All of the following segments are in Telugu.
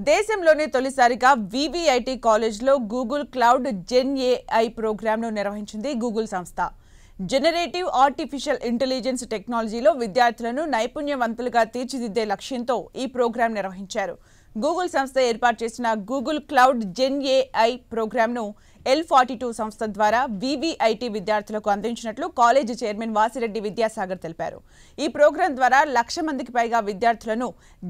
దేశంలోనే తొలిసారిగా వివిఐటి కాలేజ్లో గూగుల్ క్లౌడ్ జెన్ ఏఐ ప్రోగ్రామ్ను నిర్వహించింది గూగుల్ సంస్థ. జనరేటివ్ ఆర్టిఫిషియల్ ఇంటెలిజెన్స్ టెక్నాలజీలో విద్యార్థులను నైపుణ్యవంతులుగా తీర్చిదిద్దే లక్ష్యంతో ఈ ప్రోగ్రాం నిర్వహించారు. గూగుల్ సంస్థ ఏర్పాటు చేసిన గూగుల్ క్లౌడ్ జెన్ ఏఐ ప్రోగ్రాంను L42 సంస్థ ద్వారా వివిఐటి విద్యార్థులకు అందించినట్లు కాలేజీ చైర్మన్ వాసిరెడ్డి విద్యాసాగర్ తెలిపారు. ఈ ప్రోగ్రాం ద్వారా 1,00,000 మందికి పైగా విద్యార్థులను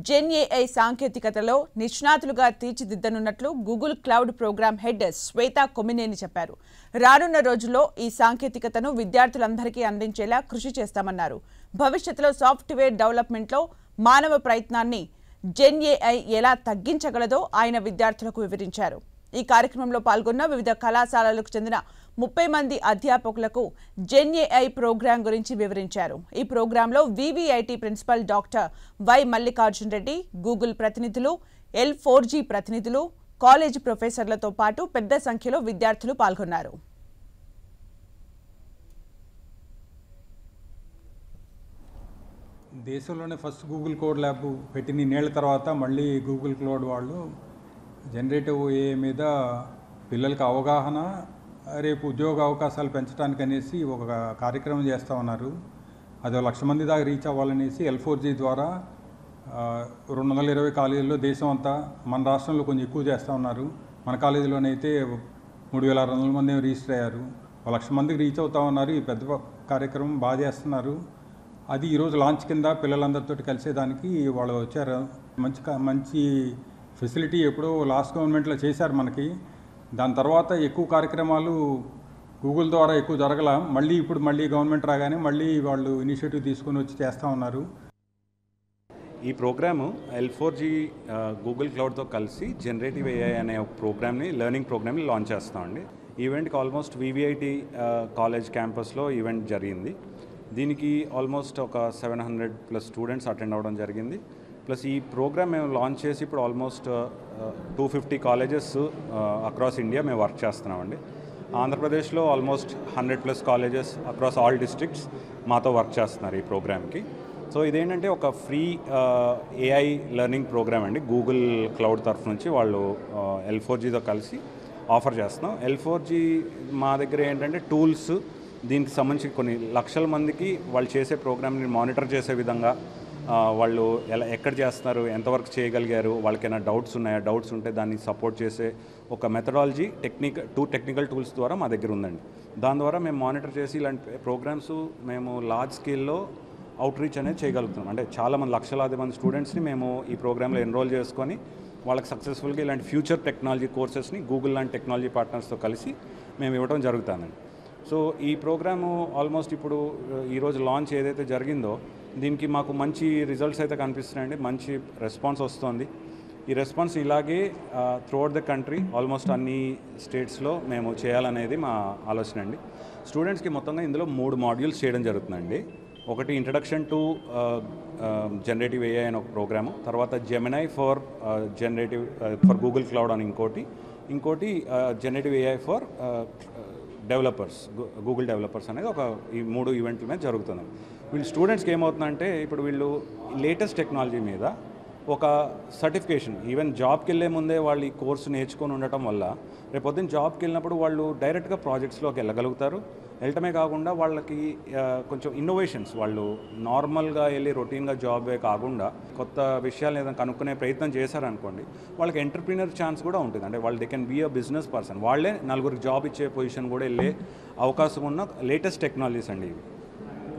జెన్ ఏఐ సాంకేతికతలో నిష్ణాతులుగా తీర్చిదిద్దనున్నట్లు Google cloud program head Shweta Komineni చెప్పారు. రానున్న రోజుల్లో ఈ సాంకేతికతను విద్యార్థులందరికీ అందించేలా కృషి చేస్తామన్నారు. భవిష్యత్తులో సాఫ్ట్వేర్ డెవలప్మెంట్లో మానవ ప్రయత్నాన్ని జెన్ ఏఐ ఎలా తగ్గించగలదో ఆయన విద్యార్థులకు వివరించారు. ఈ కార్యక్రమంలో పాల్గొన్న వివిధ కళాశాలలకు చెందిన 30 మంది అధ్యాపకులకు జెన్ ఏఐ ప్రోగ్రాం గురించి వివరించారు. ఈ ప్రోగ్రాంలో VVIT principal doctor Y Mallikarjun Reddy, Google ప్రతినిధులు, L4G ప్రతినిధులు, కాలేజీ ప్రొఫెసర్లతో పాటు పెద్ద సంఖ్యలో విద్యార్థులు పాల్గొన్నారు. దేశంలోనే ఫస్ట్ గూగుల్ కోడ్ ల్యాబ్ పెట్టిన నేళ్ల తర్వాత మళ్ళీ గూగుల్ క్లౌడ్ వాళ్ళు జనరేటివ్ ఏఐ మీద పిల్లలకి అవగాహన, రేపు ఉద్యోగ అవకాశాలు పెంచడానికి అనేసి ఒక కార్యక్రమం చేస్తూ ఉన్నారు. అది 1,00,000 మంది దాకా రీచ్ అవ్వాలనేసి L4G ద్వారా 220 కాలేజీల్లో దేశం అంతా, మన రాష్ట్రంలో కొంచెం ఎక్కువ చేస్తూ ఉన్నారు. మన కాలేజీలోనైతే 3,600 మంది రిజిస్టర్ అయ్యారు. 1,00,000 మందికి రీచ్ అవుతూ ఉన్నారు. ఈ పెద్ద కార్యక్రమం బాగా చేస్తున్నారు. అది ఈరోజు లాంచ్ కింద పిల్లలందరితో కలిసేదానికి వాళ్ళు వచ్చారు. మంచి ఫెసిలిటీ ఎప్పుడో లాస్ట్ గవర్నమెంట్లో చేశారు మనకి. దాని తర్వాత ఎక్కువ కార్యక్రమాలు గూగుల్ ద్వారా ఎక్కువ జరగల. మళ్ళీ గవర్నమెంట్ రాగానే మళ్ళీ వాళ్ళు ఇనిషియేటివ్ తీసుకొని వచ్చి చేస్తూ ఉన్నారు. ఈ ప్రోగ్రాము L4G గూగుల్ క్లౌడ్తో కలిసి జనరేటివ్ ఏఐ అనే ఒక ప్రోగ్రామ్ని, లెర్నింగ్ ప్రోగ్రామ్ని లాంచ్ చేస్తామండి. ఈవెంట్కి ఆల్మోస్ట్ వివిఐటి కాలేజ్ క్యాంపస్లో ఈవెంట్ జరిగింది. దీనికి ఆల్మోస్ట్ ఒక 700+ స్టూడెంట్స్ అటెండ్ అవ్వడం జరిగింది. ప్లస్ ఈ ప్రోగ్రామ్ మేము లాంచ్ చేసి ఇప్పుడు ఆల్మోస్ట్ 250 కాలేజెస్ అక్రాస్ ఇండియా మేము వర్క్ చేస్తున్నామండి. ఆంధ్రప్రదేశ్లో almost 100+ colleges across all districts మాతో వర్క్ చేస్తున్నారు ఈ ప్రోగ్రామ్కి. సో ఇదేంటంటే ఒక ఫ్రీ ఏఐ లెర్నింగ్ ప్రోగ్రామ్ అండి. గూగుల్ క్లౌడ్ తరఫు నుంచి వాళ్ళు L4Gతో కలిసి ఆఫర్ చేస్తున్నాం. L4G మా దగ్గర ఏంటంటే టూల్స్, దీనికి సంబంధించి కొన్ని 1,00,000 మందికి వాళ్ళు చేసే ప్రోగ్రామ్ని మానిటర్ చేసే విధంగా, వాళ్ళు ఎక్కడ చేస్తున్నారు, ఎంతవరకు చేయగలిగారు, వాళ్ళకైనా డౌట్స్ ఉన్నాయా, డౌట్స్ ఉంటే దాన్ని సపోర్ట్ చేసే ఒక మెథడాలజీ, టెక్నికల్ టూల్స్ ద్వారా మా దగ్గర ఉందండి. దాని ద్వారా మేము మానిటర్ చేసి ఇలాంటి ప్రోగ్రామ్స్ మేము లార్జ్ స్కేల్లో అవుట్ రీచ్ అనేది చేయగలుగుతున్నాం. అంటే చాలామంది, లక్షలాది మంది స్టూడెంట్స్ని మేము ఈ ప్రోగ్రాంలో ఎన్రోల్ చేసుకొని వాళ్ళకి సక్సెస్ఫుల్గా ఇలాంటి ఫ్యూచర్ టెక్నాలజీ కోర్సెస్ని గూగుల్ లాంటి టెక్నాలజీ పార్ట్నర్స్తో కలిసి మేము ఇవ్వడం జరుగుతుందండి. సో ఈ ప్రోగ్రాము ఆల్మోస్ట్ ఇప్పుడు ఈరోజు లాంచ్ ఏదైతే జరిగిందో దీనికి మాకు మంచి రిజల్ట్స్ అయితే కనిపిస్తున్నాయండి. మంచి రెస్పాన్స్ వస్తుంది. ఈ రెస్పాన్స్ ఇలాగే త్రూఅవుట్ ద కంట్రీ ఆల్మోస్ట్ అన్ని స్టేట్స్లో మేము చేయాలనేది మా ఆలోచన అండి. స్టూడెంట్స్కి మొత్తంగా ఇందులో 3 మాడ్యూల్స్ చేయడం జరుగుతుందండి. ఒకటి ఇంట్రడక్షన్ టు జనరేటివ్ ఏఐ అని ఒక ప్రోగ్రాము, తర్వాత జెమినై ఫర్ గూగుల్ క్లౌడ్ అని ఇంకోటి generative AI for developers, Google developers అనేది ఈ 3 ఈవెంట్ల మీద జరుగుతుంది. వీళ్ళు స్టూడెంట్స్కి ఏమవుతుందంటే ఇప్పుడు వీళ్ళు లేటెస్ట్ టెక్నాలజీ మీద ఒక సర్టిఫికేషన్, ఈవెన్ జాబ్కి వెళ్ళే ముందే వాళ్ళు ఈ కోర్సు నేర్చుకొని ఉండటం వల్ల రేపొద్దున జాబ్కి వెళ్ళినప్పుడు వాళ్ళు డైరెక్ట్గా ప్రాజెక్ట్స్లోకి వెళ్ళగలుగుతారు. వెళ్ళటమే కాకుండా వాళ్ళకి కొంచెం ఇన్నోవేషన్స్, వాళ్ళు నార్మల్గా వెళ్ళి రొటీన్గా జాబే కాకుండా కొత్త విషయాలు ఏదైనా కనుక్కునే ప్రయత్నం చేశారనుకోండి, వాళ్ళకి ఎంటర్ప్రీనర్ ఛాన్స్ కూడా ఉంటుంది. అంటే వాళ్ళు they can be a business person, వాళ్ళే 4గురికి జాబ్ ఇచ్చే పొజిషన్ కూడా వెళ్ళే అవకాశం ఉన్న లేటెస్ట్ టెక్నాలజీస్ అండి ఇవి.